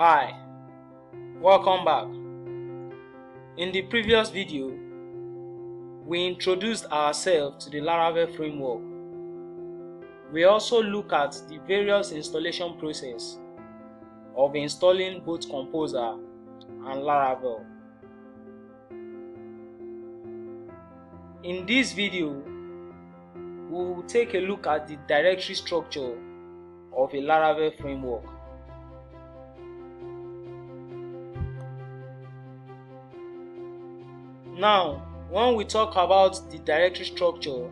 Hi, welcome back. In the previous video, we introduced ourselves to the Laravel framework. We also look at the various installation process of installing both Composer and Laravel. In this video, we will take a look at the directory structure of a Laravel framework. Now, when we talk about the directory structure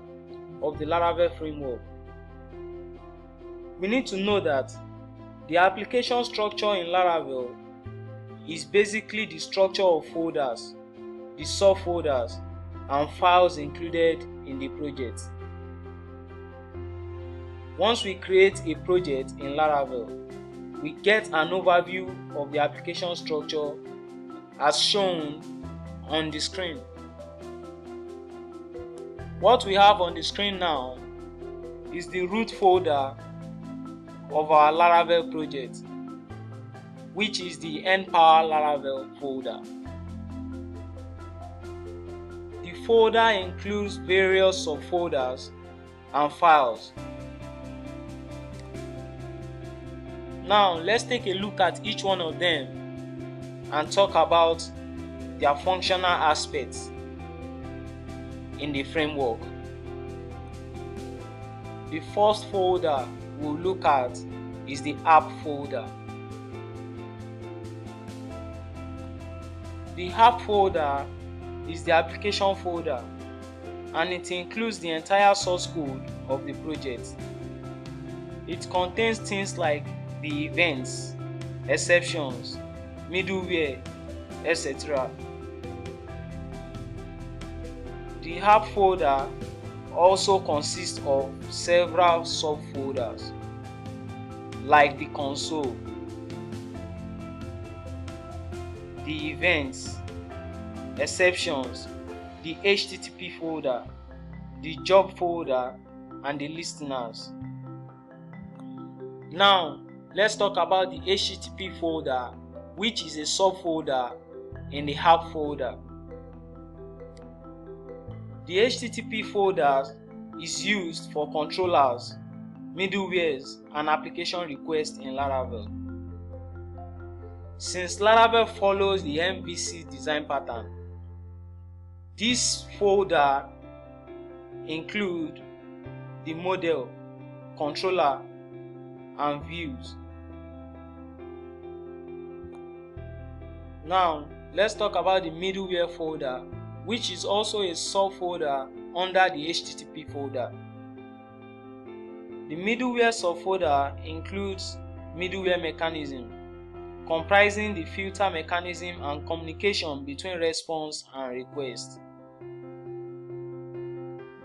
of the Laravel framework, we need to know that the application structure in Laravel is basically the structure of folders, the subfolders, and files included in the project. Once we create a project in Laravel, we get an overview of the application structure as shown on the screen. What we have on the screen now is the root folder of our Laravel project, which is the npower Laravel folder. The folder includes various subfolders and files. Now let's take a look at each one of them and talk about their functional aspects in the framework. The first folder we'll look at is the app folder. The app folder is the application folder, and it includes the entire source code of the project. It contains things like the events, exceptions, middleware, etc. The app folder also consists of several subfolders like the console, the events, exceptions, the HTTP folder, the job folder, and the listeners. Now let's talk about the HTTP folder, which is a subfolder in the app folder. The HTTP folder is used for controllers, middlewares, and application requests in Laravel. Since Laravel follows the MVC design pattern, this folder includes the model, controller, and views. Now let's talk about the middleware folder, which is also a subfolder under the HTTP folder. The middleware subfolder includes middleware mechanism, comprising the filter mechanism and communication between response and request.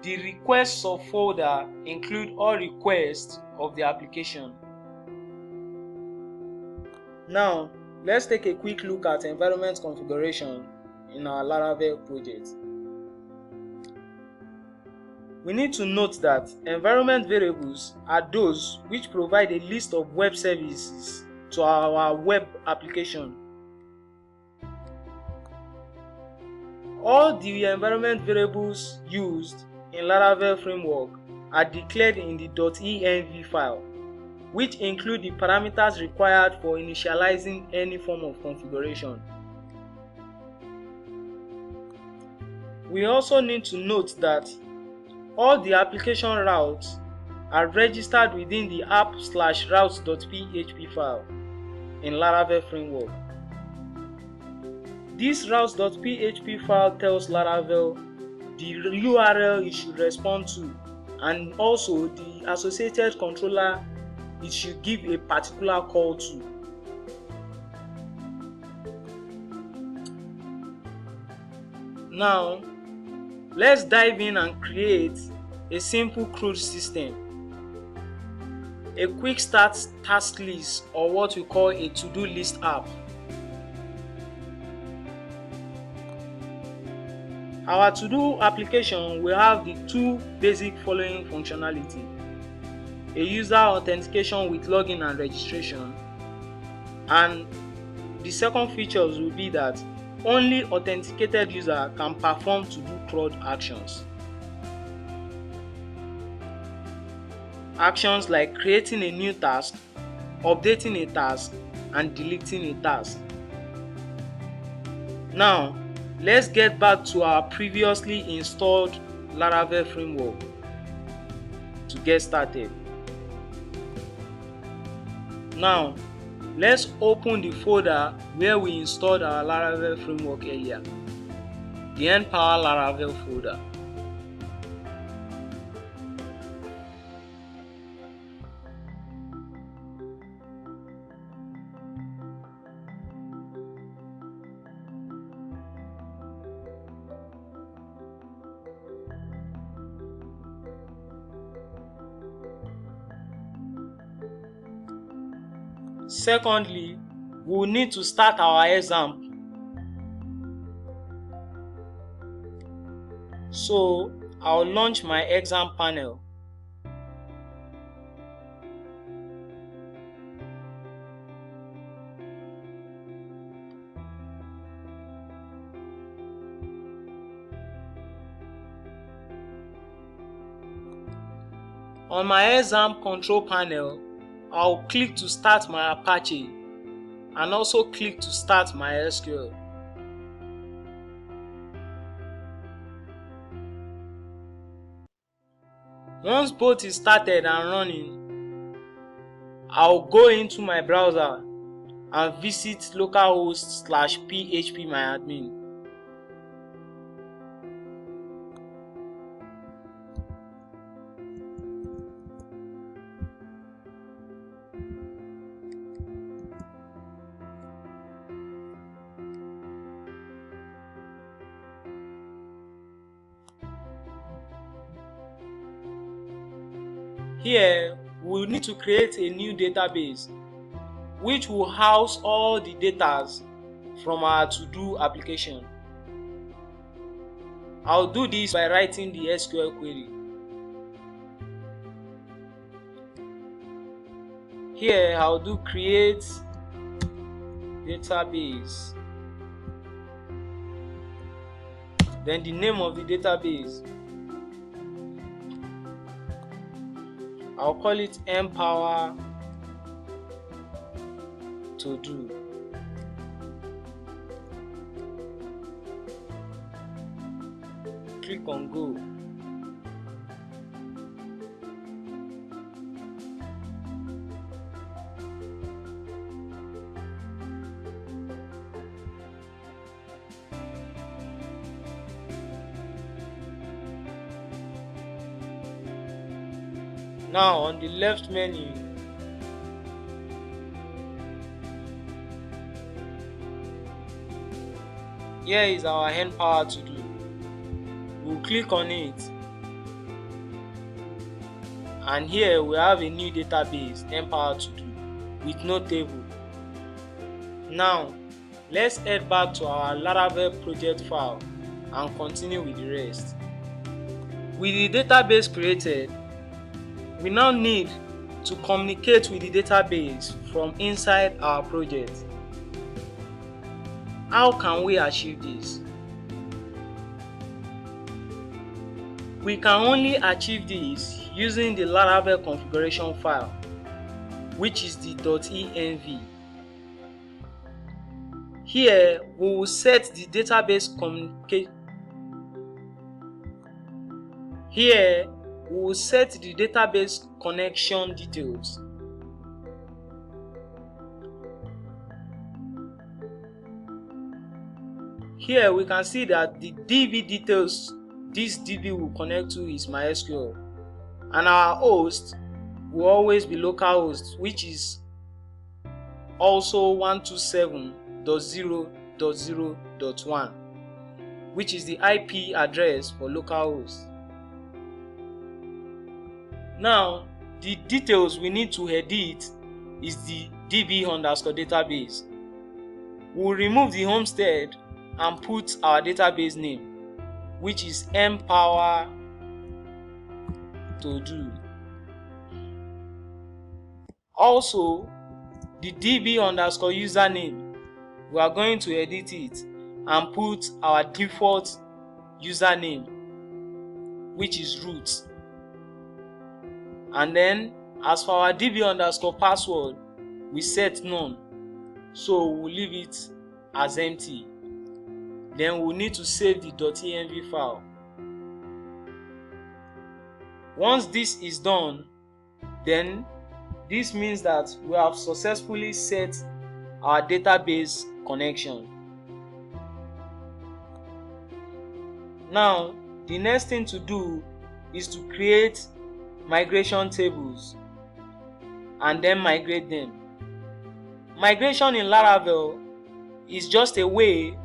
The request subfolder includes all requests of the application. Now let's take a quick look at environment configuration in our Laravel project. We need to note that environment variables are those which provide a list of web services to our web application. All the environment variables used in Laravel framework are declared in the .env file, which include the parameters required for initializing any form of configuration. We also need to note that all the application routes are registered within the app/routes.php file in Laravel framework. This routes.php file tells Laravel the URL it should respond to and also the associated controller it should give a particular call to. Now let's dive in and create a simple CRUD system, a quick start task list, or what we call a to-do list app. Our to-do application will have the two basic following functionality: a user authentication with login and registration, and the second features will be that only authenticated user can perform to do CRUD actions. Actions like creating a new task, updating a task, and deleting a task. Now, let's get back to our previously installed Laravel framework to get started. Now, let's open the folder where we installed our Laravel framework earlier, the Empower Laravel folder. Secondly, we will need to start our example. So I'll launch my exam panel. On my exam control panel, I'll click to start my Apache and also click to start my SQL. Once both is started and running, I'll go into my browser and visit localhost/phpMyAdmin. Here, we will need to create a new database which will house all the data from our to-do application. I'll do this by writing the SQL query. Here, I'll do create database, then the name of the database. I'll call it Empower to do. Click on go. Now on the left menu, here is our Empower to do. We'll click on it, and here we have a new database, Empower to do, with no table. Now let's head back to our Laravel project file and continue with the rest. With the database created, we now need to communicate with the database from inside our project. How can we achieve this? We can only achieve this using the Laravel configuration file, which is the .env. Here we will set the database communication. Here we will set the database connection details. Here we can see that the DB details this DB will connect to is MySQL, and our host will always be localhost, which is also 127.0.0.1, which is the IP address for localhost. Now, the details we need to edit is the db_database. We'll remove the homestead and put our database name, which is Empower to do. Also, the db_username we are going to edit it and put our default username, which is root. And then as for our db_password, we set none, so we'll leave it as empty. Then we'll need to save the .env file. Once this is done, then this means that we have successfully set our database connection. Now, the next thing to do is to create migration tables and then migrate them. Migration in Laravel is just a way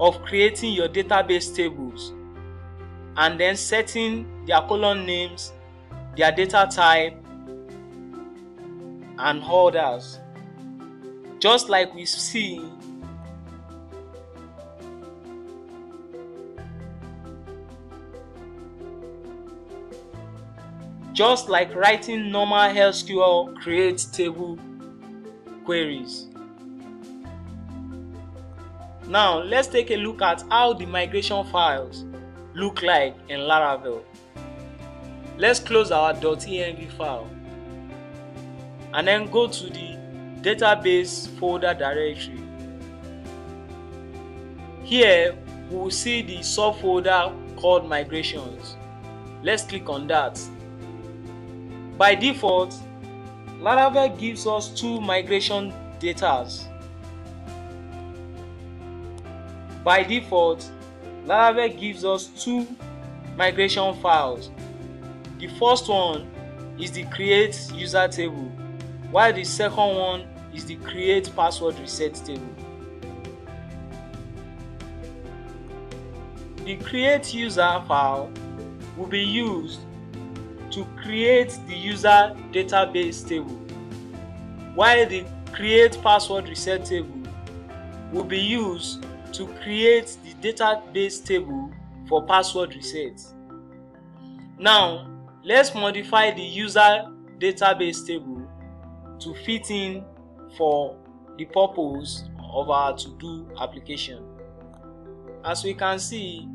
of creating your database tables and then setting their column names, their data type, and others. Just like we see just like writing normal SQL create table queries. Now let's take a look at how the migration files look like in Laravel. Let's close our .env file and then go to the database folder directory. Here we will see the subfolder called migrations. Let's click on that. By default, Laravel gives us two migration datas. By default, Laravel gives us two migration files. The first one is the create user table, while the second one is the create password reset table. The create user file will be used to create the user database table, while the create password reset table will be used to create the database table for password reset. Now let's modify the user database table to fit in for the purpose of our to-do application. As we can see,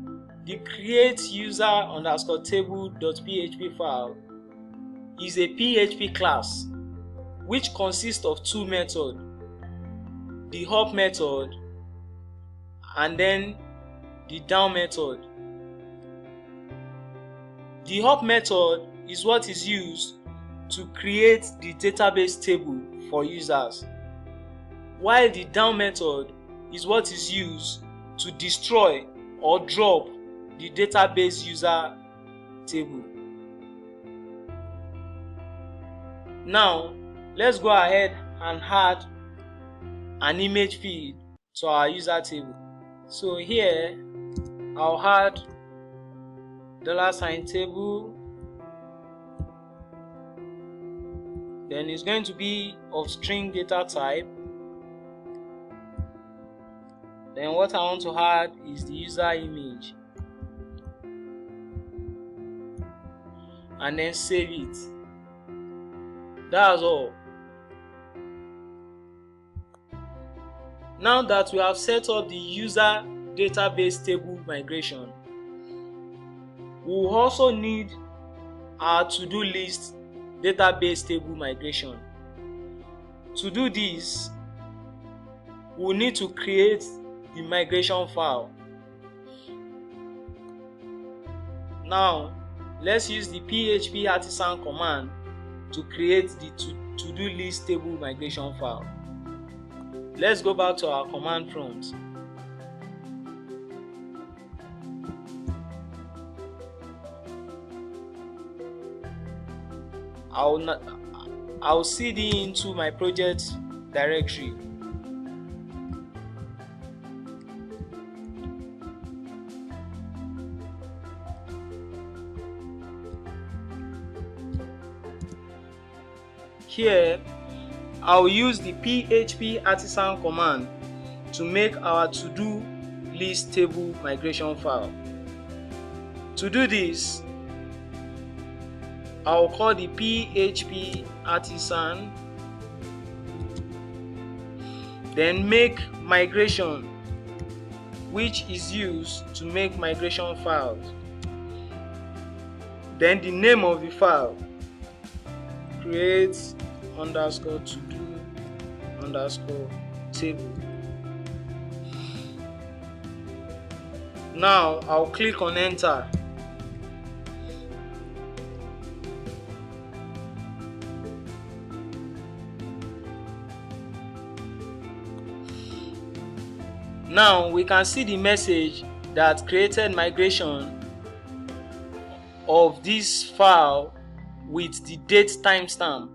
the create user_table.php file is a PHP class which consists of two methods, the up method and then the down method. The up method is what is used to create the database table for users, while the down method is what is used to destroy or drop the database user table. Now let's go ahead and add an image field to our user table. So here I'll add $table, then it's going to be of string data type. Then what I want to add is the user image and then save it. That's all. Now that we have set up the user database table migration, we will also need our to-do list database table migration. To do this, we will need to create the migration file. Now let's use the php artisan command to create the to-do list table migration file. Let's go back to our command prompt. I'll cd into my project directory. Here I'll use the php artisan command to make our to-do list table migration file. To do this, I'll call the php artisan then make migration, which is used to make migration files. Then the name of the file, create underscore to do underscore table. Now I'll click on enter. Now we can see the message that created migration of this file with the date timestamp.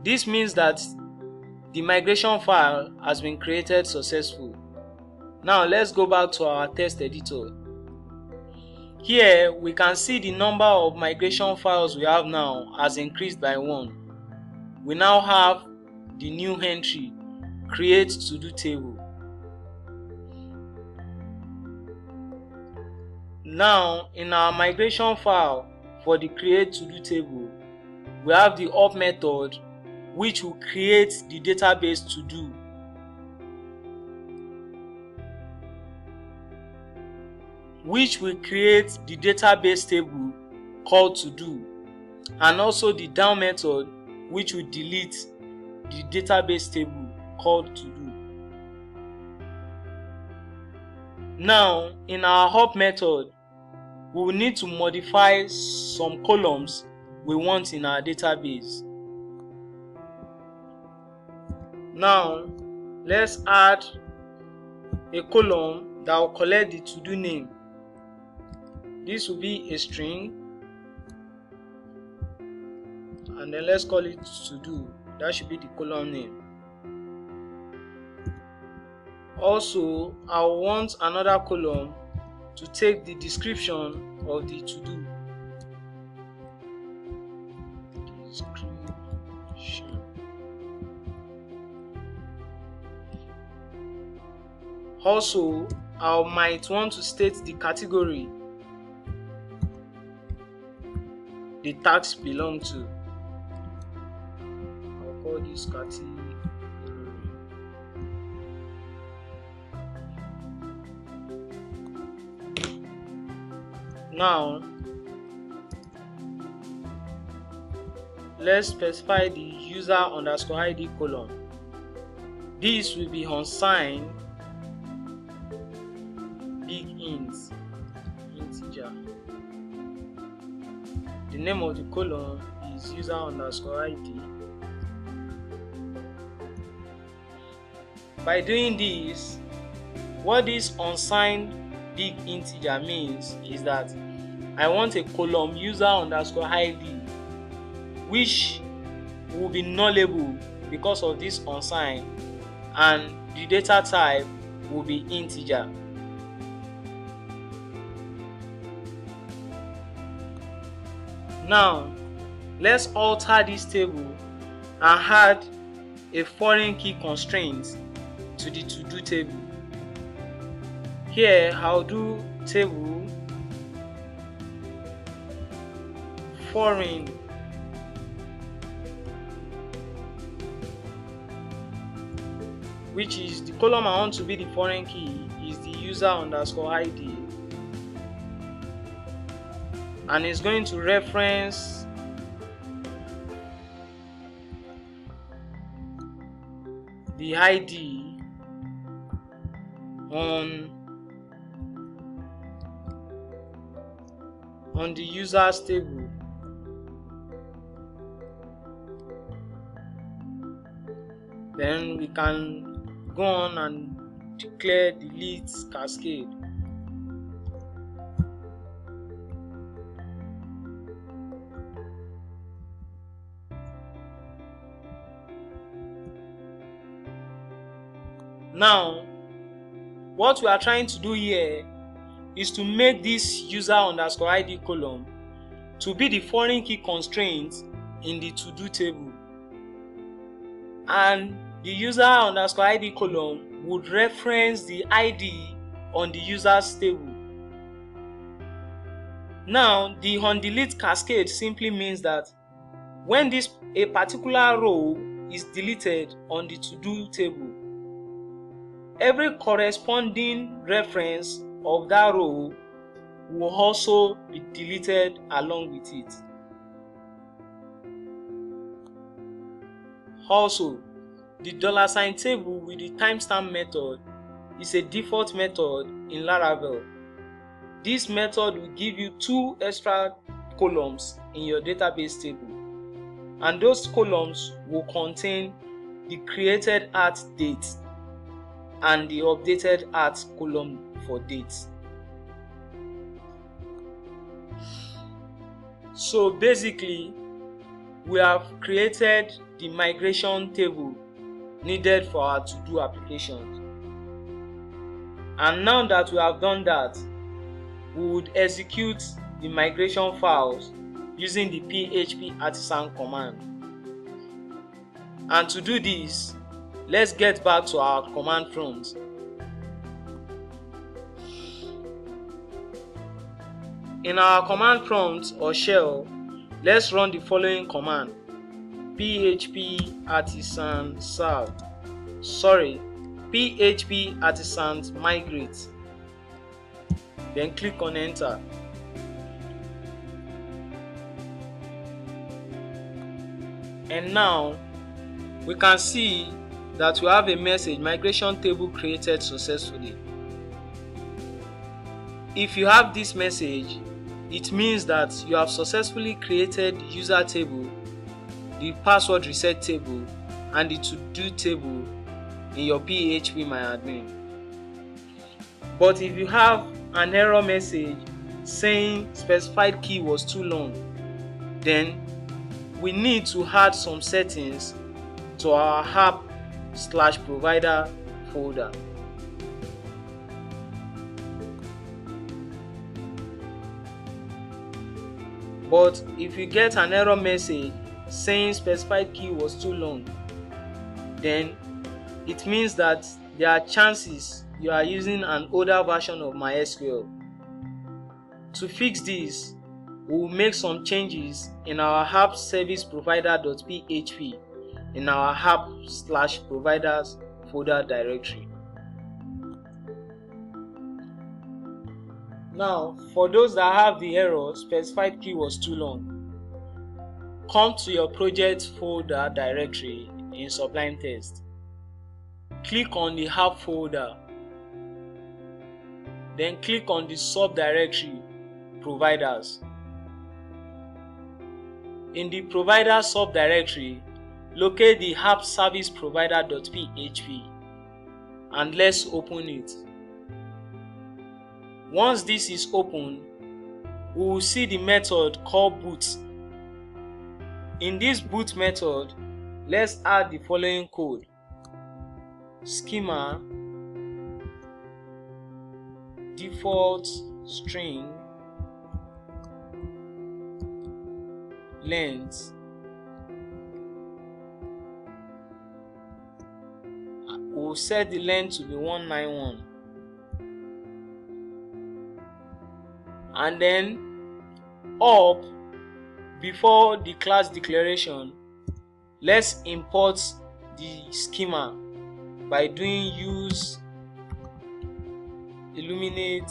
This means that the migration file has been created successfully. Now let's go back to our text editor. Here we can see the number of migration files we have now has increased by 1. We now have the new entry, create to do table. Now in our migration file for the create to do table, we have the up method which will create the database to do. Which will create the database table called to do, and also the down method which will delete the database table called to do. Now in our up method, we will need to modify some columns we want in our database. Now let's add a column that will collect the to do name. This will be a string, and then let's call it to do. That should be the column name. Also, I want another column to take the description of the to do. Description. Also, I might want to state the category the task belong to. I'll call this category. Now let's specify the user underscore ID column. This will be unsigned big integer. The name of the column is user underscore ID. By doing this, what this unsigned big integer means is that I want a column user underscore ID which will be nullable because of this unsigned, and the data type will be integer. Now let's alter this table and add a foreign key constraint to the to do table. Here I'll do table foreign which is the column I want to be the foreign key is the user underscore ID, and it's going to reference the ID on the users table. Then we can go on and declare delete cascade. Now what we are trying to do here is to make this user underscore ID column to be the foreign key constraint in the to do table, and the user underscore ID column would reference the ID on the users table. Now the onDelete cascade simply means that when a particular row is deleted on the to-do table, every corresponding reference of that row will also be deleted along with it. Also, the $sign table with the timestamp method is a default method in Laravel. This method will give you 2 extra columns in your database table, and those columns will contain the created art date and the updated art column for dates. So basically, we have created the migration table needed for our to-do applications. And now that we have done that, we would execute the migration files using the php artisan command. And to do this, let's get back to our command prompt. In our command prompt or shell, let's run the following command: php artisan migrate. Then click on enter. And now we can see that we have a message: migration table created successfully. If you have this message, it means that you have successfully created the user table, the password reset table, and the to-do table in your php.myadmin. But if you have an error message saying specified key was too long, then we need to add some settings to our app/provider folder. But if you get an error message saying specified key was too long, then it means that there are chances you are using an older version of MySQL. To fix this, we will make some changes in our app service provider.php in our app/providers folder directory. Now, for those that have the error specified key was too long, come to your project folder directory in Sublime Text. Click on the app folder, then click on the subdirectory providers. In the provider subdirectory, locate the app service provider.php and let's open it. Once this is open, we will see the method called boot. In this boot method, let's add the following code: schema default string length we'll set the length to be 191, and then up before the class declaration, let's import the schema by doing use illuminate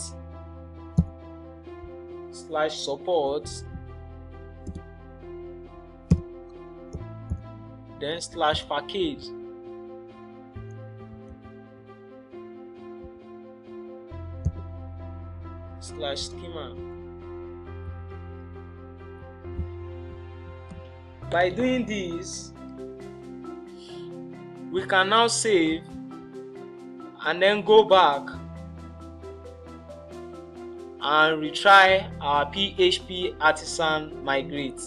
/support then /package /schema. By doing this, we can now save and then go back and retry our php artisan migrate.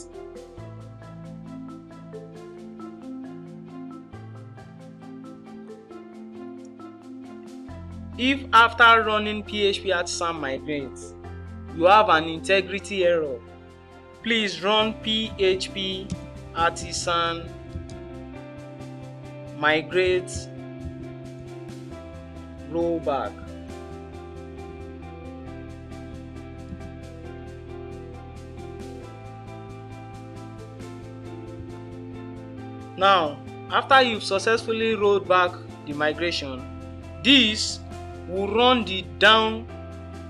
If after running php artisan migrate you have an integrity error, please run php artisan migrate rollback. Now, After you've successfully rolled back the migration, this will run the down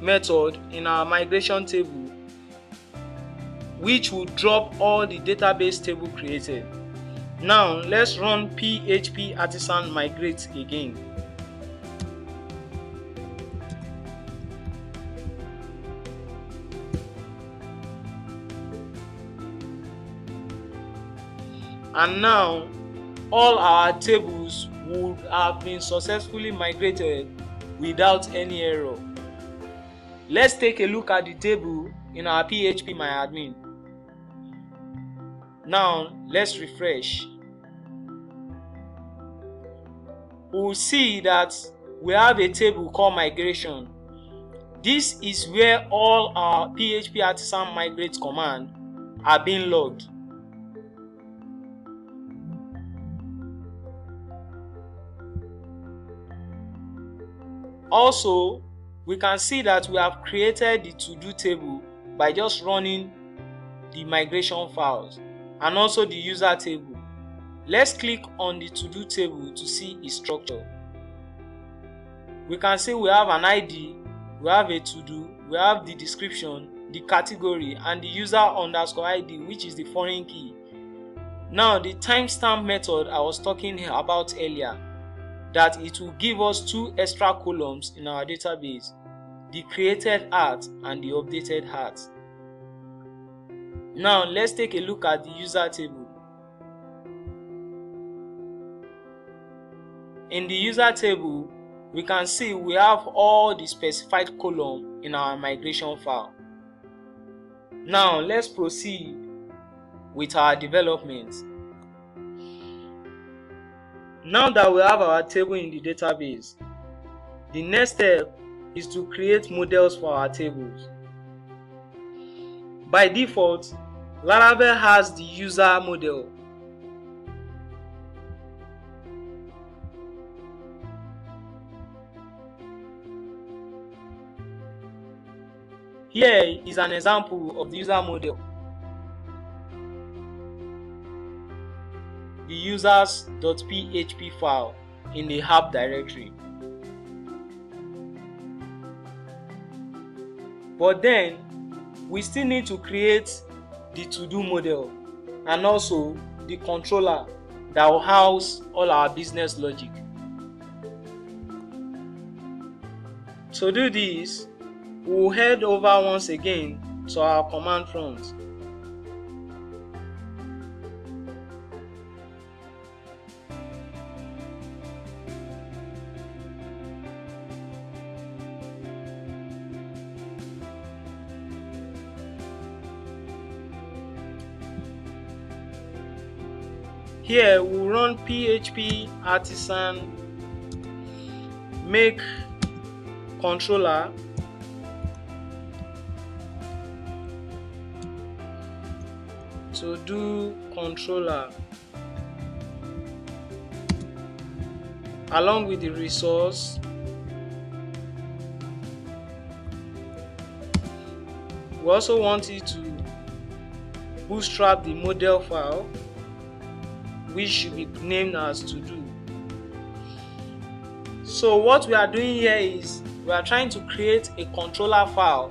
method in our migration table, which will drop all the database table created. Now let's run php artisan migrate again. And now all our tables would have been successfully migrated without any error. Let's take a look at the table in our php myadmin. Now let's refresh. We'll see that we have a table called migration. This is where all our php artisan migrate command are being logged. Also, we can see that we have created the to-do table by just running the migration files and also the user table. Let's click on the to-do table to see its structure. We can see we have an ID, we have a to-do, we have the description, the category, and the user underscore ID, which is the foreign key. Now the timestamp method I was talking about earlier, that it will give us 2 extra columns in our database, the created art and the updated art. Now let's take a look at the user table. In the user table, we can see we have all the specified columns in our migration file. Now let's proceed with our development. Now that we have our table in the database, the next step is to create models for our tables. By default, Laravel has the user model. Here is an example of the user model. The users.php file in the app directory. But then we still need to create the to-do model and also the controller that will house all our business logic. To do this, we will head over once again to our command prompt. Here we'll run php artisan make controller to do controller along with the resource. We also want it to bootstrap the model file, which should be named as to do. So what we are doing here is we are trying to create a controller file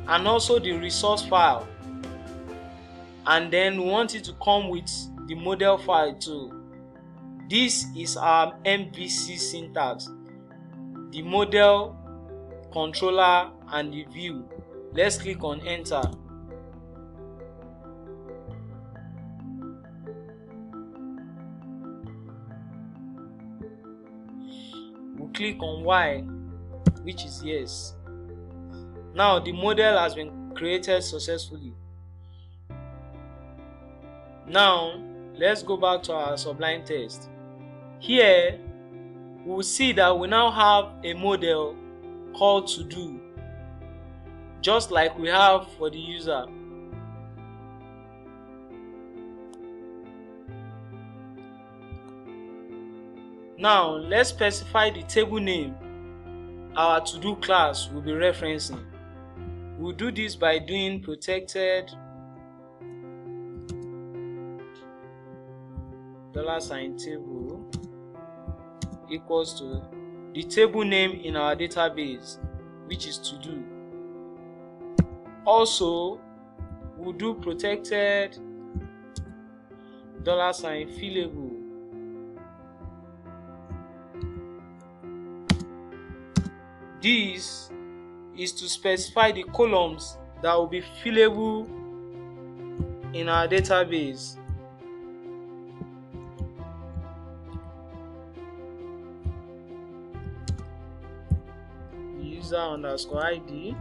and also the resource file, and then we want it to come with the model file too. This is our MVC syntax: the model, controller, and the view. Let's click on enter. We'll click on Y, which is yes. Now the model has been created successfully. Now let's go back to our Sublime test. Here we'll see that we now have a model called to do, just like we have for the user. Now let's specify the table name our to-do class will be referencing. We'll do this by doing protected $table equals to the table name in our database, which is to do. Also, we'll do protected $fillable. This is to specify the columns that will be fillable in our database. User_ID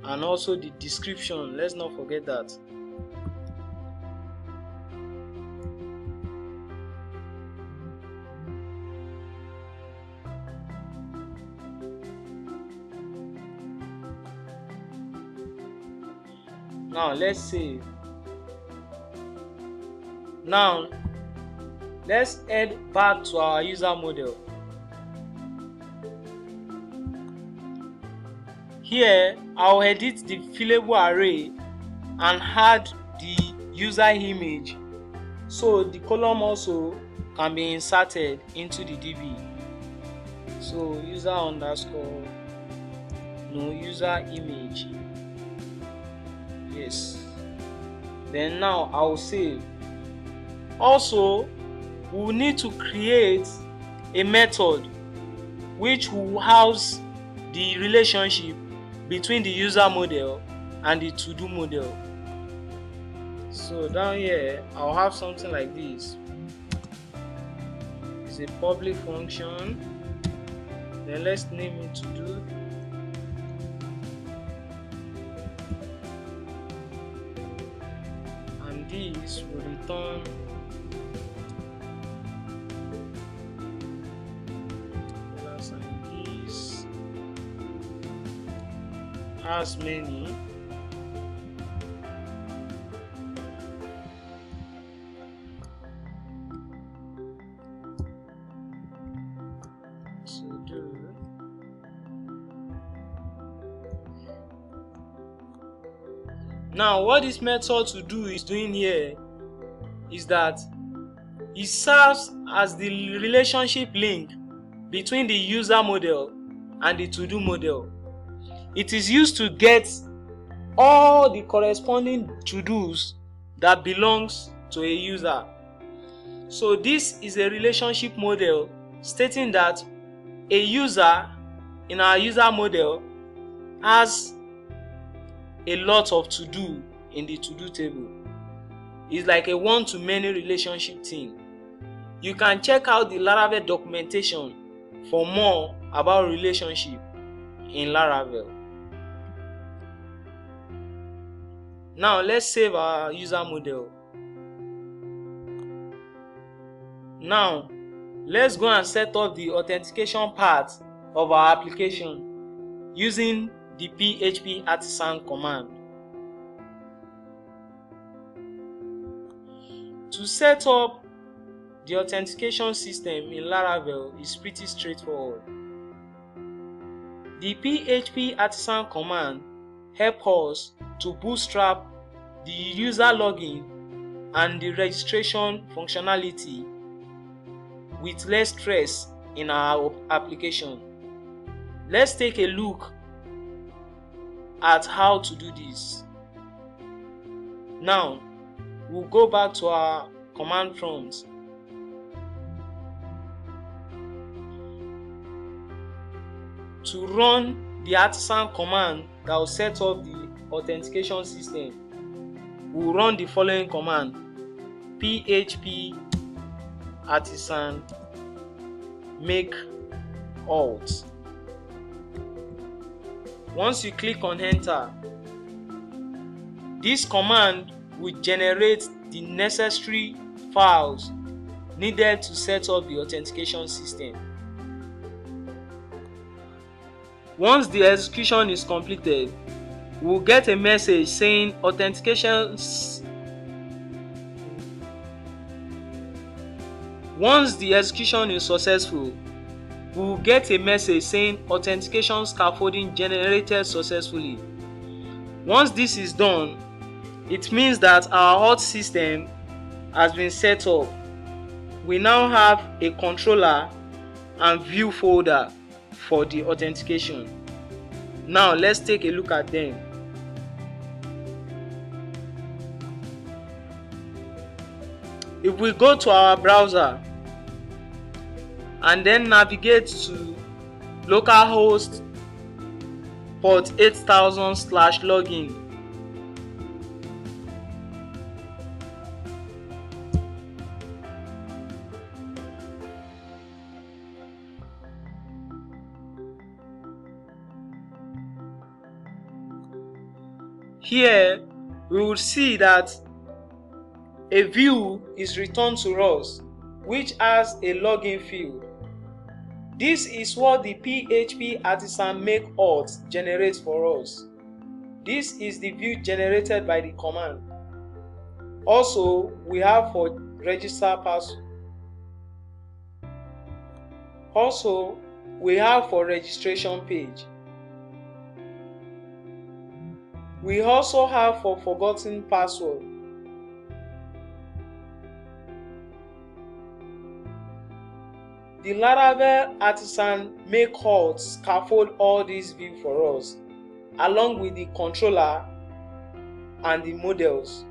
and also the description. Let's not forget that. Now let's save. Now let's head back to our user model. Here I'll edit the fillable array and add the user image, so the column also can be inserted into the DB. So user image. Yes. Then now I'll save. Also, we will need to create a method which will house the relationship between the user model and the to-do model. So down here I'll have something like this. It's a public function. Then let's name it to do. And this will return this as many. Now what this method to do is doing here is that it serves as the relationship link between the user model and the to-do model. It is used to get all the corresponding to-dos that belongs to a user. So this is a relationship model stating that a user in our user model has a lot of to-do in the to-do table. It's like a one-to-many relationship thing. You can check out the Laravel documentation for more about relationship in Laravel. Now let's save our user model. Now let's go and set up the authentication part of our application using the PHP artisan command. To set up the authentication system in Laravel is pretty straightforward. The PHP artisan command helps us to bootstrap the user login and the registration functionality with less stress in our application. Let's take a look at how to do this. Now we'll go back to our command prompt. To run the artisan command that will set up the authentication system, we'll run the following command: php artisan make alt. Once you click on enter, this command will generate the necessary files needed to set up the authentication system. Once the execution is completed, we'll get a message saying authentication. Once the execution is successful, we will get a message saying authentication scaffolding generated successfully. Once this is done, It means that our hot system has been set up. We now have a controller and view folder for the authentication. Now let's take a look at them. If we go to our browser and then navigate to localhost port 8000/login, here we will see that a view is returned to us which has a login field. This is what the PHP artisan make auth generates for us. This is the view generated by the command. Also, we have for register password. Also, we have for registration page. We also have for forgotten password. The Laravel artisan make auth scaffold all these views for us, along with the controller and the models.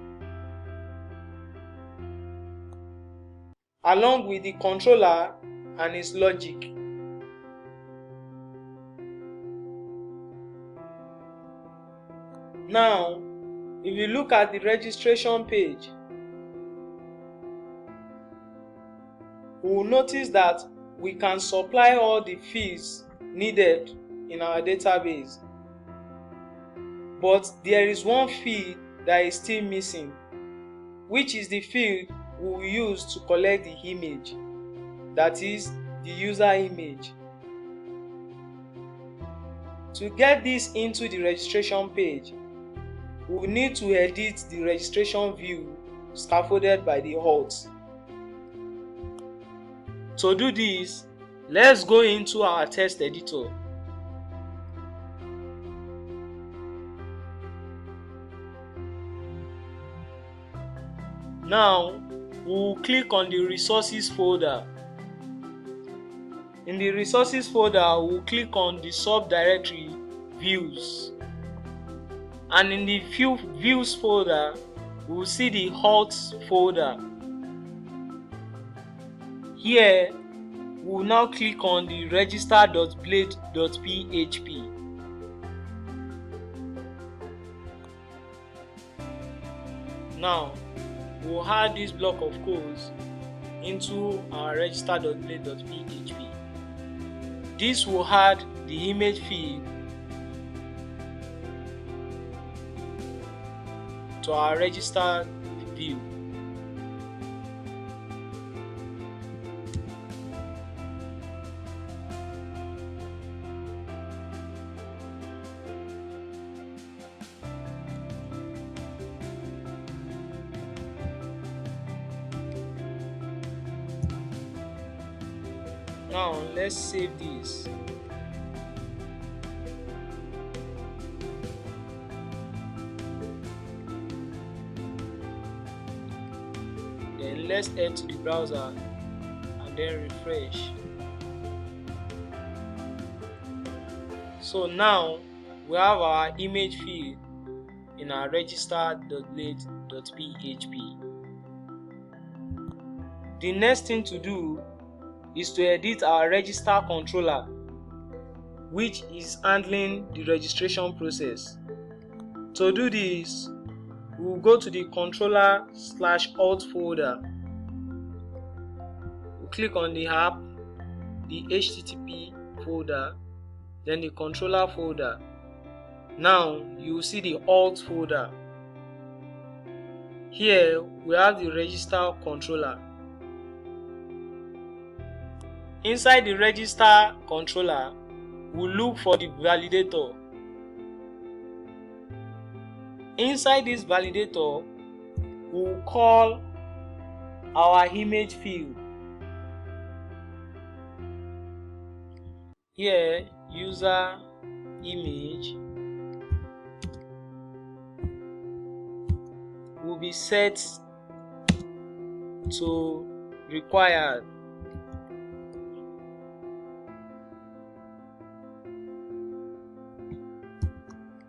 Along with the controller and its logic. Now, if you look at the registration page, we will notice that we can supply all the fields needed in our database. But there is one field that is still missing, which is the field we will use to collect the image, that is the user image. To get this into the registration page, we will need to edit the registration view scaffolded by the auth. To do this, let's go into our text editor. Now, we will click on the resources folder. In the resources folder, we will click on the subdirectory views. And in the views folder, we will see the auth folder. Here, we will now click on the register.blade.php. Now, we will add this block of codes into our register.blade.php. This will add the image field to our register view. Now let's save this. Then let's head to the browser and then refresh. So now we have our image field in our register.blade.php. The next thing to do is to edit our register controller, which is handling the registration process. To do this, we will go to the controller/auth folder. We'll click on the app, the HTTP folder, then the controller folder. Now you will see the auth folder. Here we have the register controller. Inside the register controller, we'll look for the validator. Inside this validator, we'll call our image field. Here, user image. be set to required.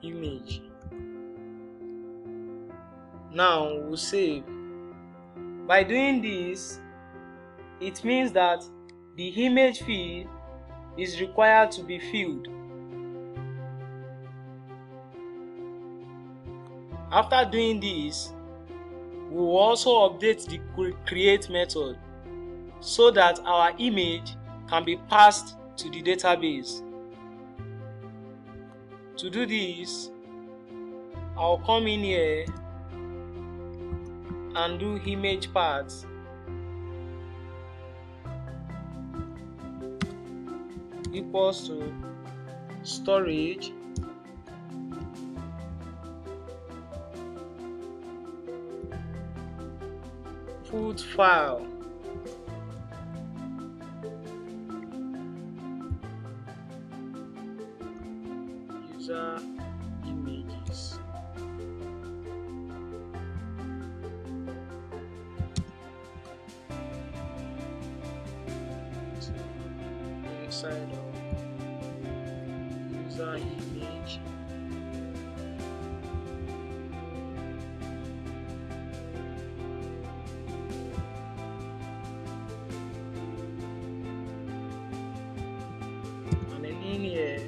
Image. Now we'll save. By doing this, it means that the image field is required to be filled. After doing this, we will also update the create method so that our image can be passed to the database. To do this, I'll come in here and do image paths equals to storage put file user images. Inside of user image, and then in here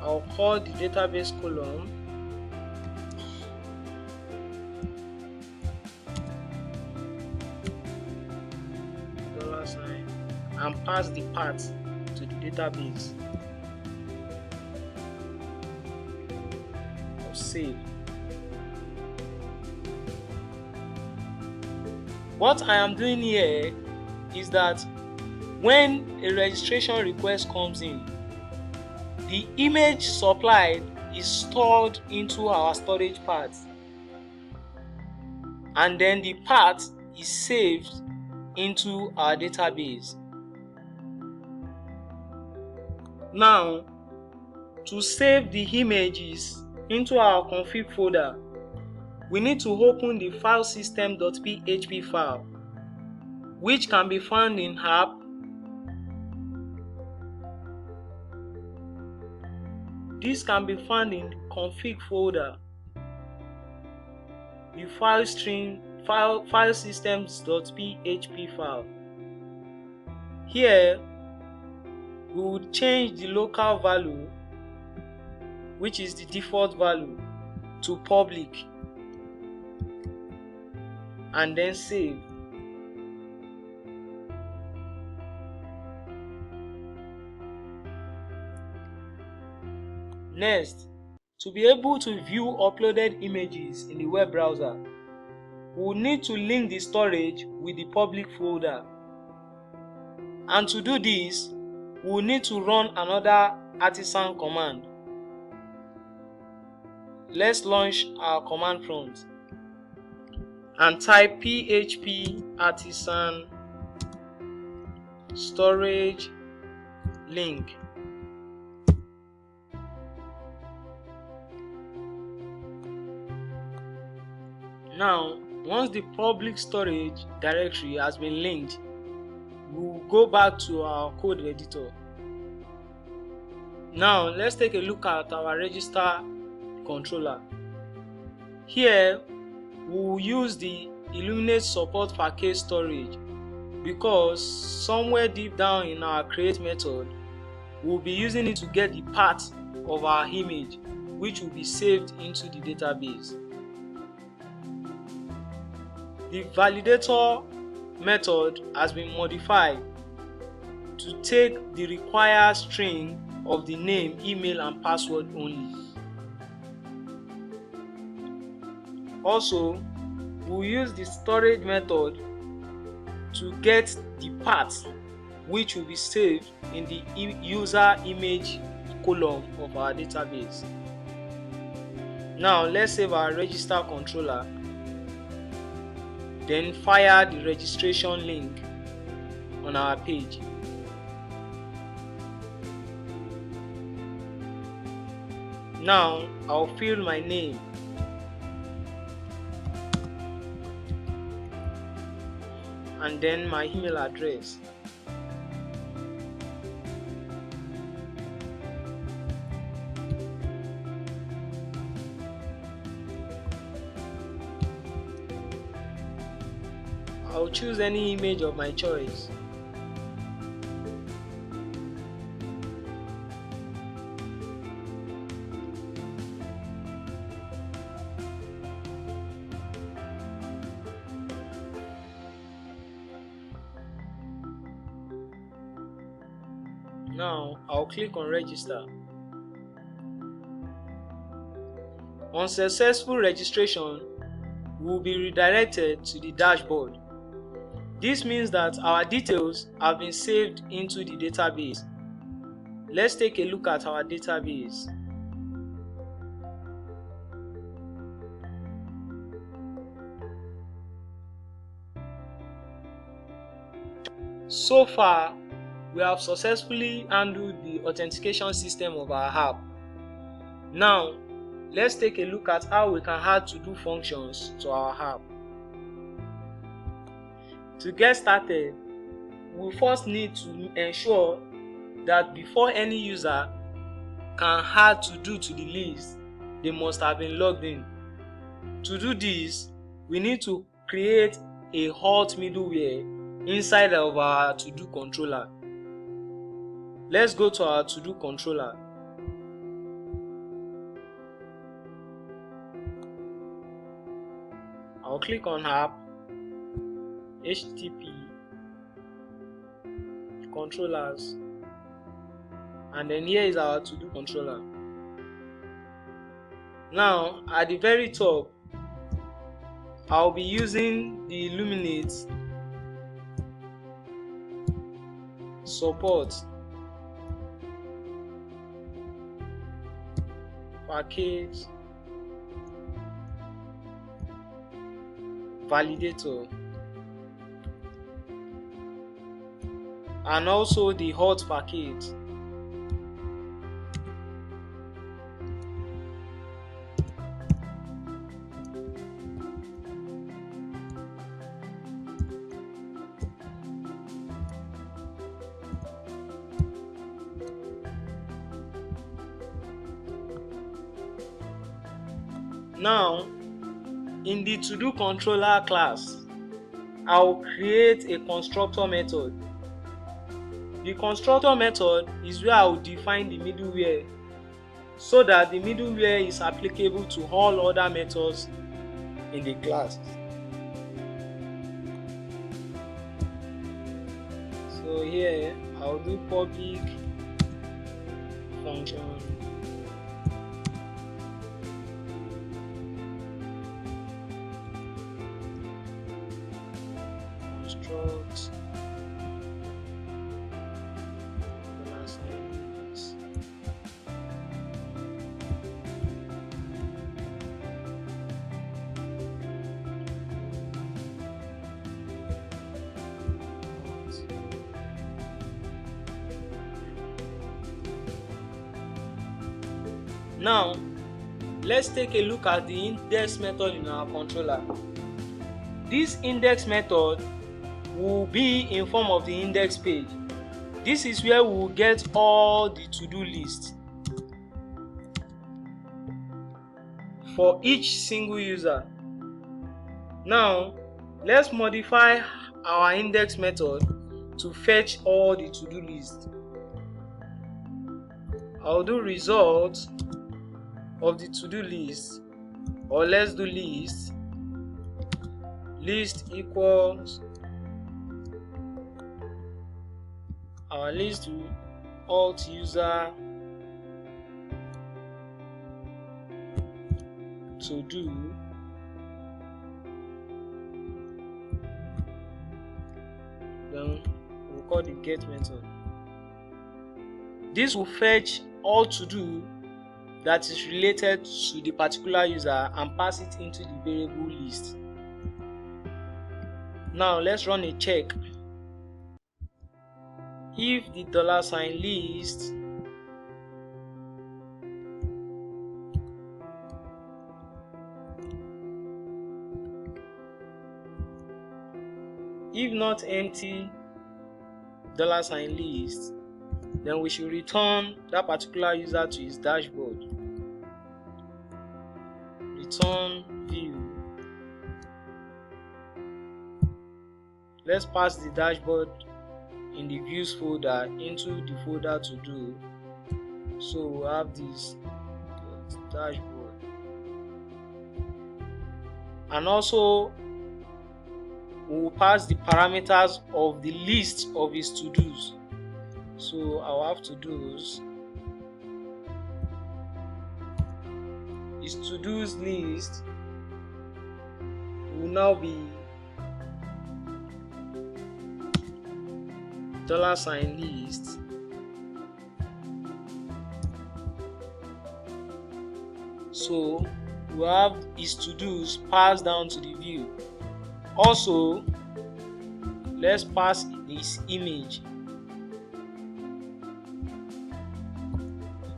I'll call the database column $sign and pass the path to the database. I'll save. What I am doing here is that when a registration request comes in, the image supplied is stored into our storage path, and then the path is saved into our database. Now, to save the images into our config folder, we need to open the file system.php file, which can be found in app, this can be found in the config folder, the file systems.php file. Here we would change the local value, which is the default value, to public and then save. Next, to be able to view uploaded images in the web browser, we will need to link the storage with the public folder. And to do this, we will need to run another artisan command. Let's launch our command prompt and type php artisan storage link. Now, once the public storage directory has been linked, we'll go back to our code editor. Now, let's take a look at our register controller. Here, we'll use the Illuminate support for case storage because somewhere deep down in our create method, we'll be using it to get the path of our image, which will be saved into the database. The validator method has been modified to take the required string of the name, email, and password only. Also, we'll use the storage method to get the path, which will be saved in the user image column of our database. Now, let's save our register controller, then fire the registration link on our page. Now I'll fill my name, and then my email address. I'll choose any image of my choice. Now I'll click on register. On successful registration, we will be redirected to the dashboard. This means that our details have been saved into the database. Let's take a look at our database. So far, we have successfully handled the authentication system of our app. Now, let's take a look at how we can add to-do functions to our app. To get started, we first need to ensure that before any user can add to-do to the list, they must have been logged in. To do this, we need to create a hot middleware inside of our to-do controller. Let's go to our to-do controller. I'll click on app, HTTP, controllers, and then here is our to-do controller. Now at the very top, I'll be using the Illuminate support package validator and also the hot package. Now, in the to-do controller class, I'll create a constructor method. The constructor method is where I will define the middleware so that the middleware is applicable to all other methods in the class. So here I'll do public function construct Now, let's take a look at the index method in our controller. This index method will be in form of the index page. This is where we will get all the to-do lists for each single user. Now, let's modify our index method to fetch all the to-do lists. I'll do result of the to-do list, or let's do list equals our list to alt user to do then we'll call the get method. This will fetch all to do that is related to the particular user and pass it into the variable list. Now let's run a check. If the $list if not empty $list, then we should return that particular user to his dashboard. Return view. Let's pass the dashboard in the views folder into the folder to do. So we have this dashboard, and also we will pass the parameters of the list of his to-dos. So I'll have to-dos. His to-dos list will now be $list. So we have his to-dos passed down to the view. Also, let's pass this image.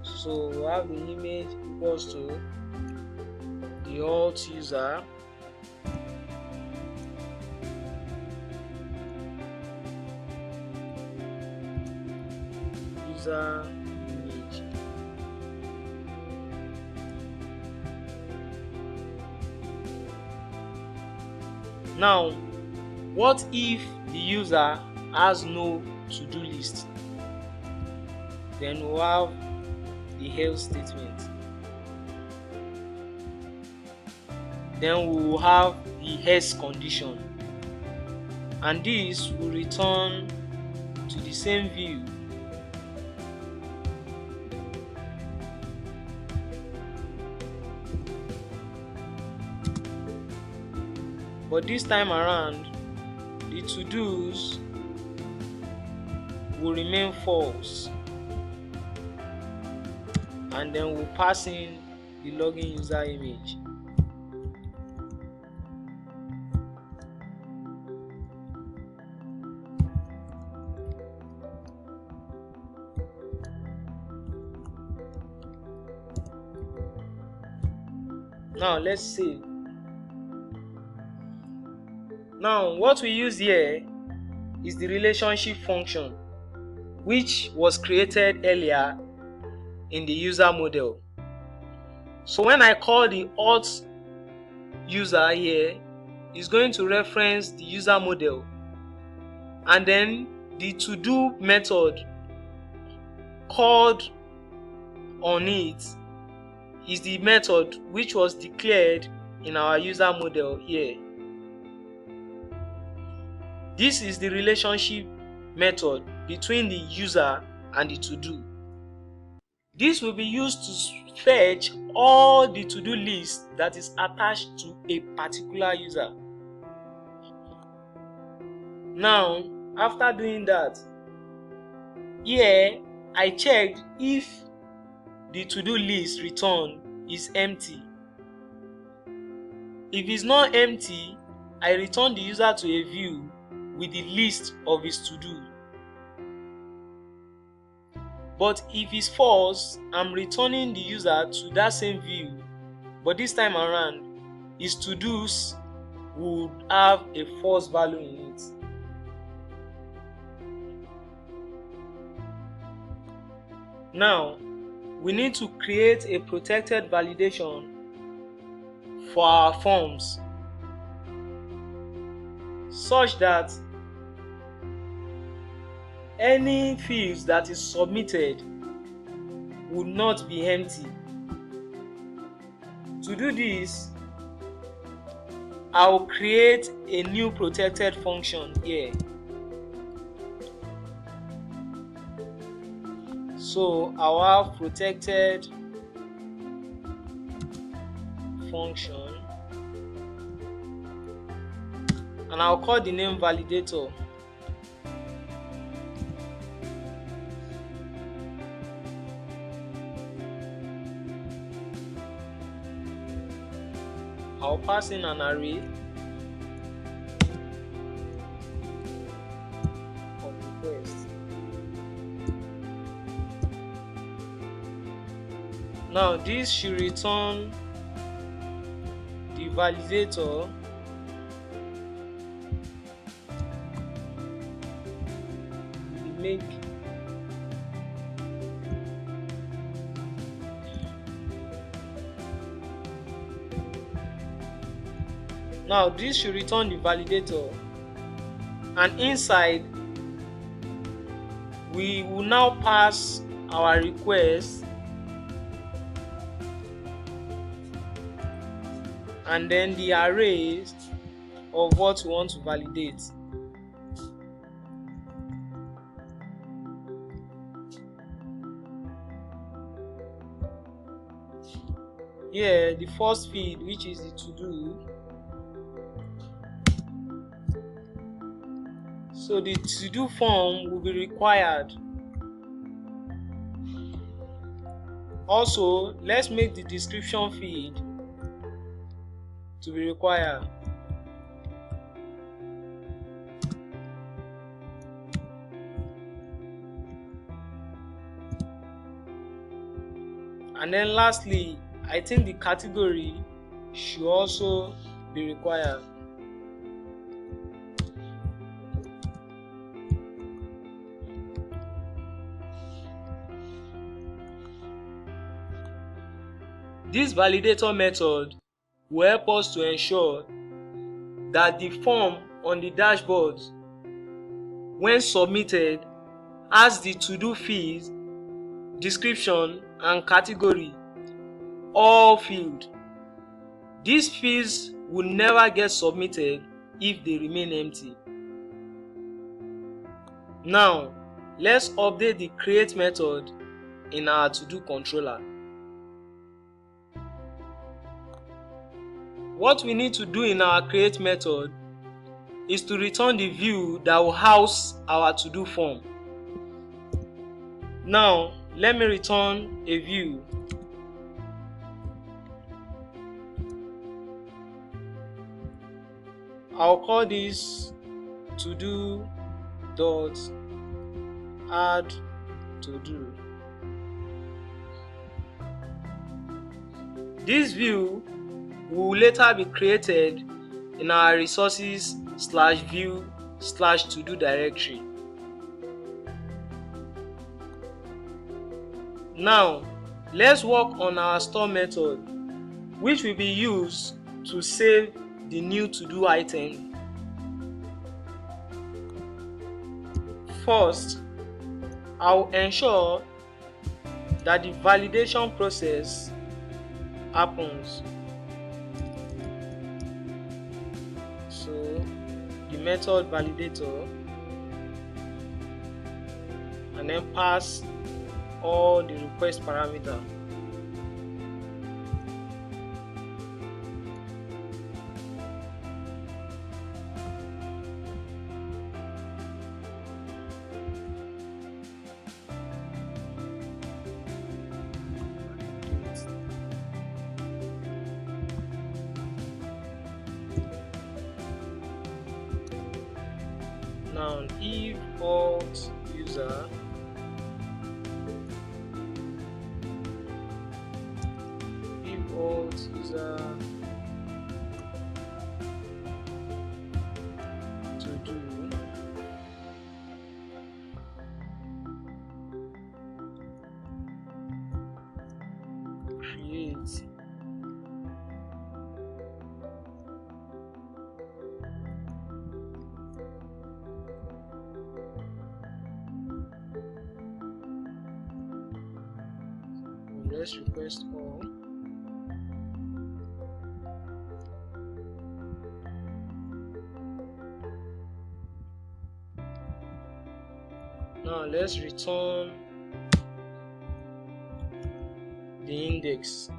So we have the image equals to the alt user image. Now, what if the user has no to-do list? Then we'll have the else statement. Then we will have the else condition, and this will return to the same view. But this time around, the to-dos will remain false, and then we'll pass in the login user image. Now let's save. Now what we use here is the relationship function, which was created earlier in the user model. So when I call the alt user here, it's going to reference the user model, and then the to-do method called on it is the method which was declared in our user model here. This is the relationship method between the user and the to-do. This will be used to fetch all the to-do list that is attached to a particular user. Now, after doing that, here I checked if the to-do list return is empty. If it's not empty, I return the user to a view with the list of his to-do. But if it's false, I'm returning the user to that same view, but this time around his to-dos would have a false value in it. Now we need to create a protected validation for our forms, such that any fields that is submitted would not be empty. To do this, I will create a new protected function here. So I'll have protected function, and I'll call the name validator. I'll pass in an array of requests. Now this should return the validator make now this should return the validator, and inside we will now pass our request and then the arrays of what we want to validate. Here the first field, which is the to do. So the to do form will be required. Also, let's make the description field to be required. And then lastly, I think the category should also be required. This validator method will help us to ensure that the form on the dashboard, when submitted, has the to-do fields, description and category all filled. These fields will never get submitted if they remain empty. Now, let's update the create method in our to-do controller. What we need to do in our create method is to return the view that will house our to-do form. Now, let me return a view. I'll call this to-do dot add to do. This view will later be created in our resources/view/to-do directory. Now, let's work on our store method, which will be used to save the new to-do item. First, I'll ensure that the validation process happens. So the method validator, and then pass all the request parameter. Now, if alt user to do create let's request all. Now let's return the index.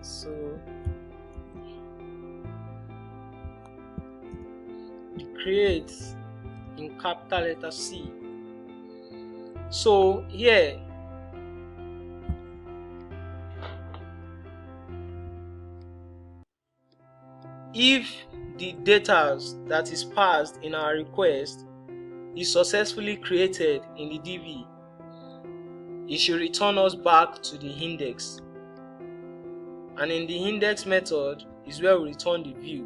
So the create in capital letter C. So here if the data that is passed in our request is successfully created in the DB, it should return us back to the index, and in the index method is where we return the view.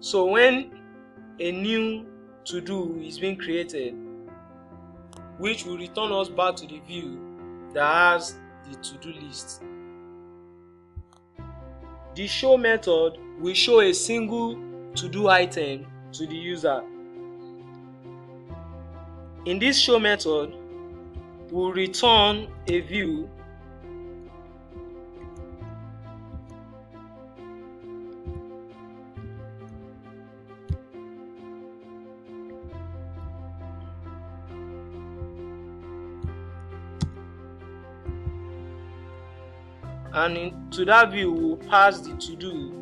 So when a new to-do is being created, which will return us back to the view that has the to-do list. The show method will show a single to-do item to the user. In this show method, we'll return a view and into that view we'll pass the to-do.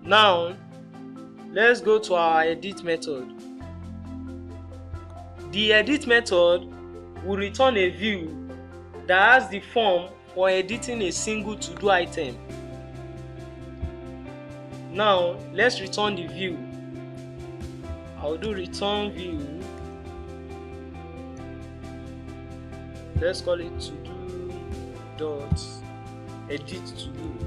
Now let's go to our edit method. The edit method will return a view that has the form for editing a single to-do item. Now let's return the view. I'll do return view. Let's call it to-do dot edit to-do.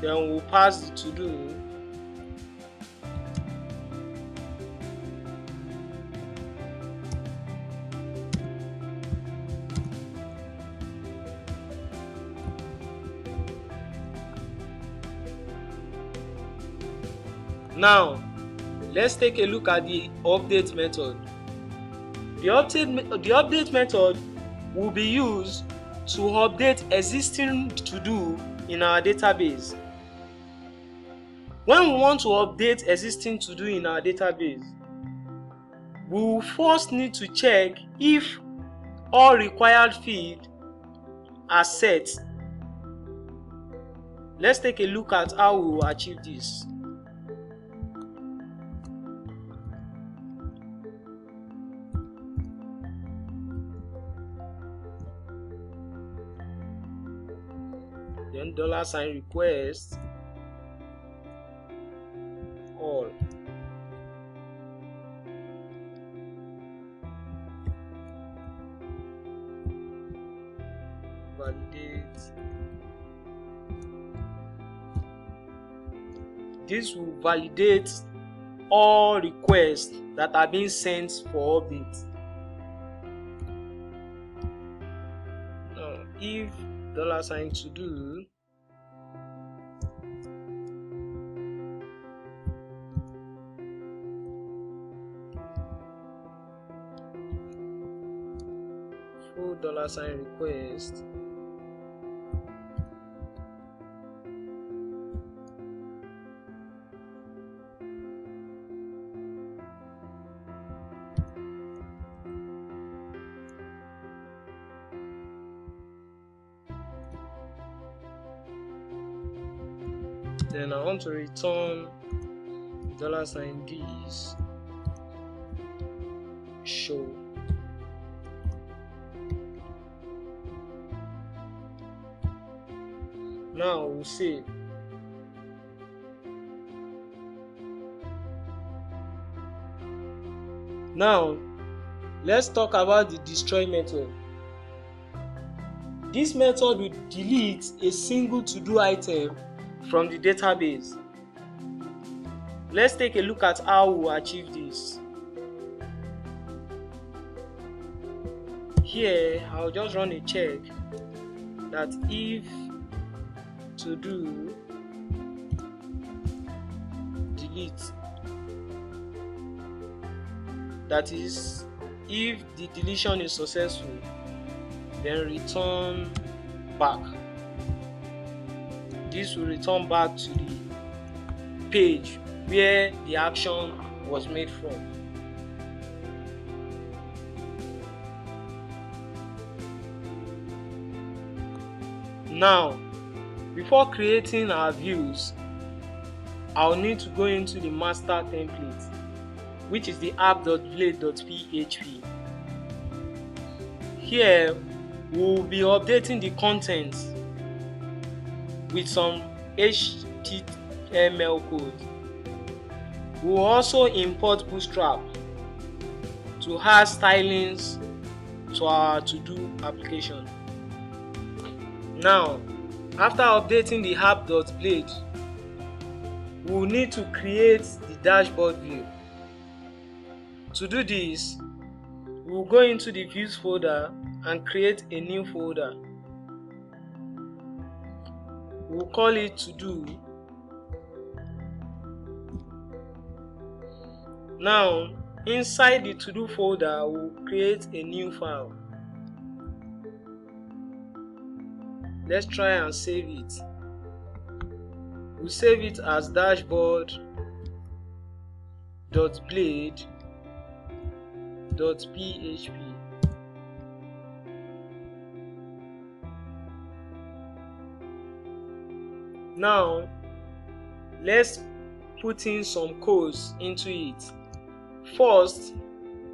Then we'll pass the to-do. Now let's take a look at the update method. The update method will be used to update existing to-do in our database. When we want to update existing to-do in our database, we will first need to check if all required fields are set. Let's take a look at how we will achieve this. Then $request all. Validate. This will validate all requests that are being sent for update. Now, if $to do full $request then I want to return $this show. Now we'll see. Now let's talk about the destroy method. This method will delete a single to-do item from the database. Let's take a look at how we will achieve this. Here I'll just run a check that if to do delete, that is, if the deletion is successful, then return back. This will return back to the page where the action was made from. Now, before creating our views, I'll need to go into the master template, which is the app.blade.php. Here, we'll be updating the contents with some HTML code. We will also import Bootstrap to add stylings to our to-do application. Now, after updating the app.blade, we will need to create the dashboard view. To do this, we will go into the views folder and create a new folder. We will call it to do. Now, inside the to do folder, we will create a new file. Let's try and save it. We'll save it as dashboard.blade.php. Now, let's put in some codes into it. First,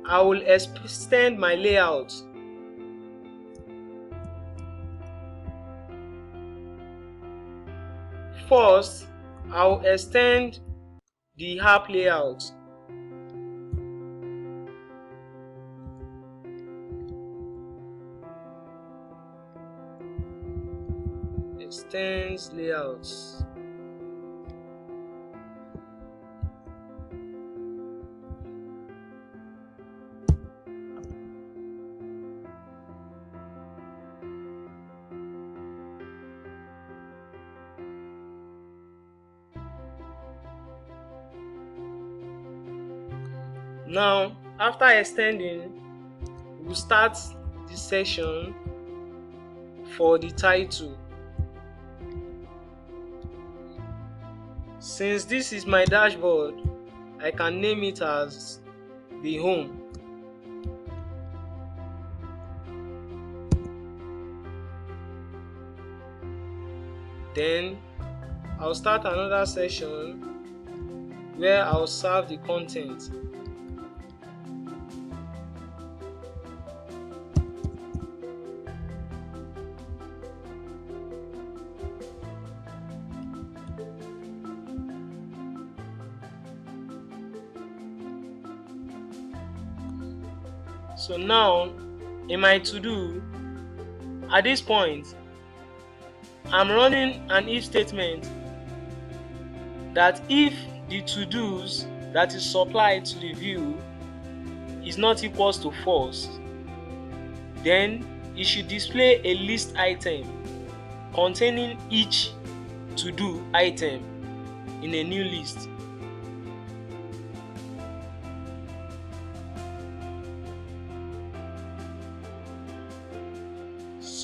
I will extend my layout. First, I will extend the app layout. Extends layouts. Now, after extending, we'll start the section for the title. Since this is my dashboard, I can name it as the home. Then I'll start another section where I'll serve the content. So now, in my to-do, at this point, I'm running an if statement that if the to-dos that is supplied to the view is not equals to false, then it should display a list item containing each to-do item in a new list.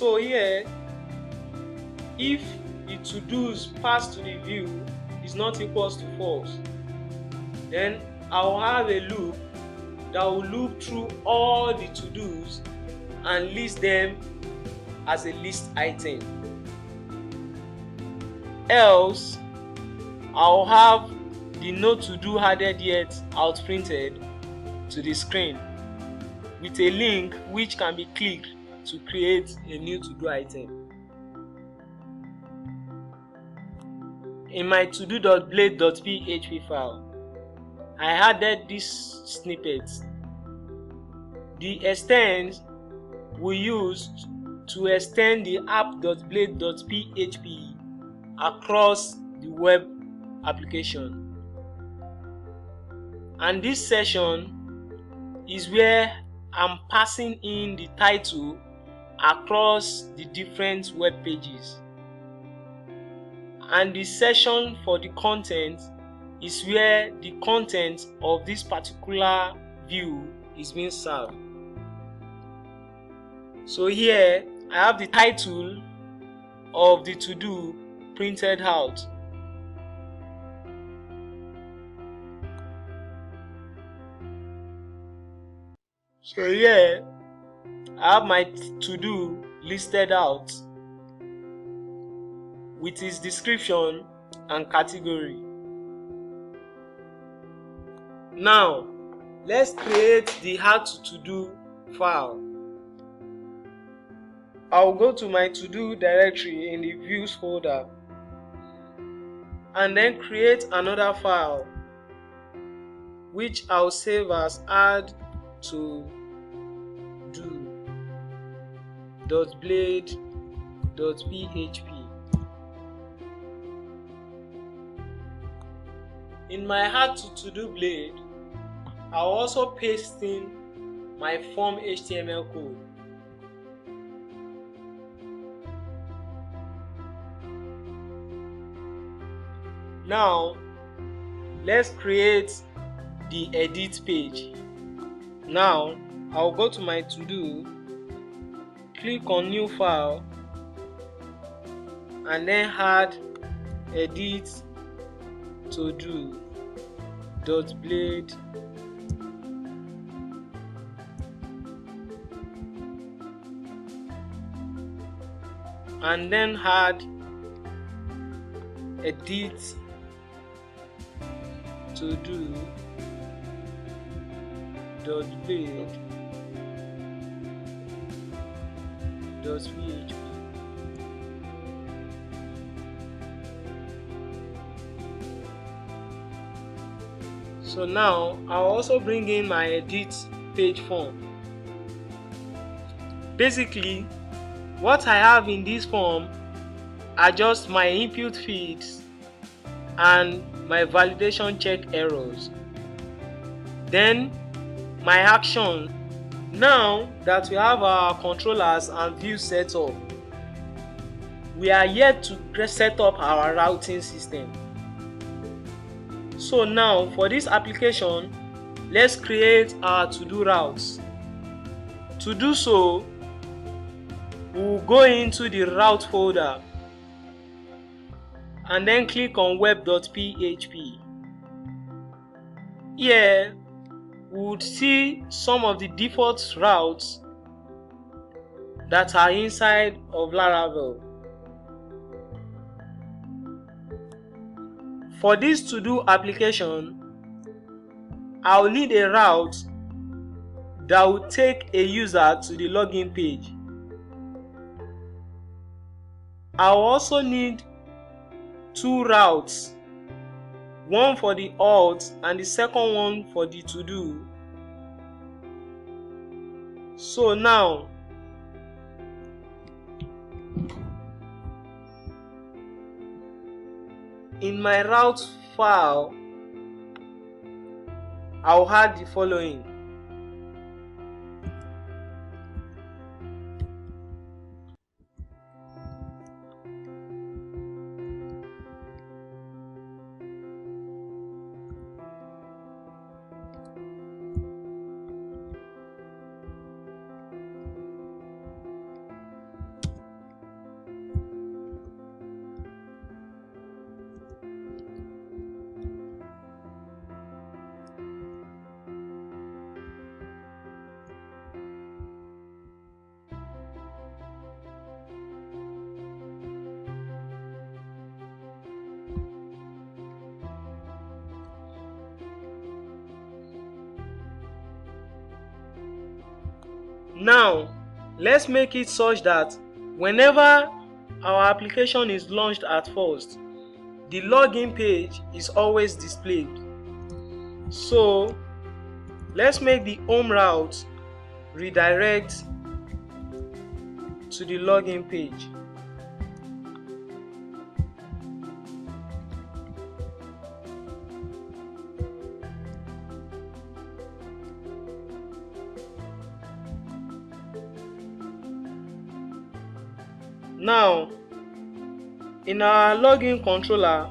So here, if the to-dos passed to the view is not equals to false, then I'll have a loop that will loop through all the to-dos and list them as a list item. Else, I'll have the no to-do added yet outprinted to the screen with a link which can be clicked to create a new to-do item. In my to-do.blade.php file, I added this snippet. The extend we used to extend the app.blade.php across the web application. And this session is where I'm passing in the title across the different web pages. And the section for the content is where the content of this particular view is being served. So here I have the title of the to-do printed out. So here I have my to-do listed out with its description and category. Now, let's create the how to do file. I'll go to my to-do directory in the views folder and then create another file which I'll save as add to do.blade.php. In my add to do blade, I'll also paste in my form HTML code. Now let's create the edit page. Now I'll go to my to do, click on new file, and then add edit to do.blade. And then add edit to do.blade.php. So now I'll also bring in my edit page form. Basically, what I have in this form are just my input fields and my validation check errors. Then my action. Now that we have our controllers and views set up, we are yet to set up our routing system. So now for this application, let's create our to-do routes. To do so, we'll go into the route folder and then click on web.php. Here we would see some of the default routes that are inside of Laravel. For this to do application, I'll need a route that will take a user to the login page. I'll also need two routes, one for the alt and the second one for the to do. So now in my route file, I'll add the following. Now let's make it such that whenever our application is launched at first, the login page is always displayed. So let's make the home route redirect to the login page. Now, in our login controller,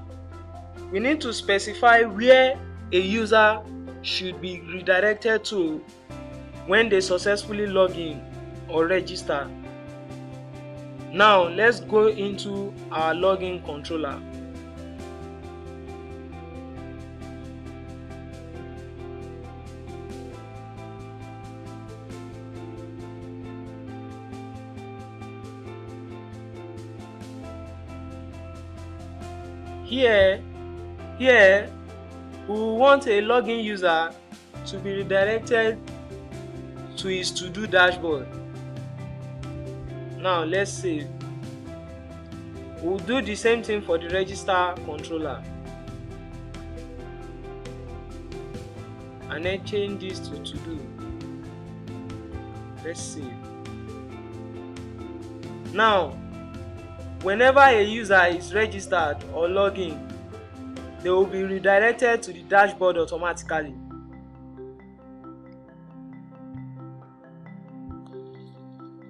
we need to specify where a user should be redirected to when they successfully log in or register. Now, let's go into our login controller. Here we want a login user to be redirected to his to-do dashboard. Now let's save. We'll do the same thing for the register controller. and then change this to do. Let's see. Now, whenever a user is registered or login, they will be redirected to the dashboard automatically.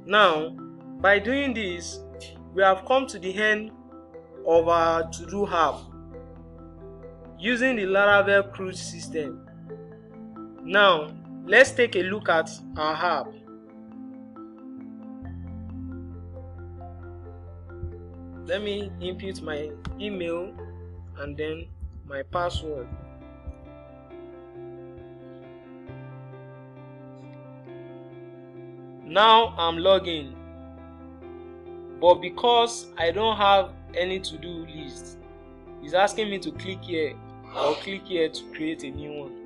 Now, by doing this, we have come to the end of our to-do app using the Laravel CRUD system. Now, let's take a look at our app. Let me input my email and then my password. Now I'm logging, but because I don't have any to-do list, it's asking me to click here or click here to create a new one.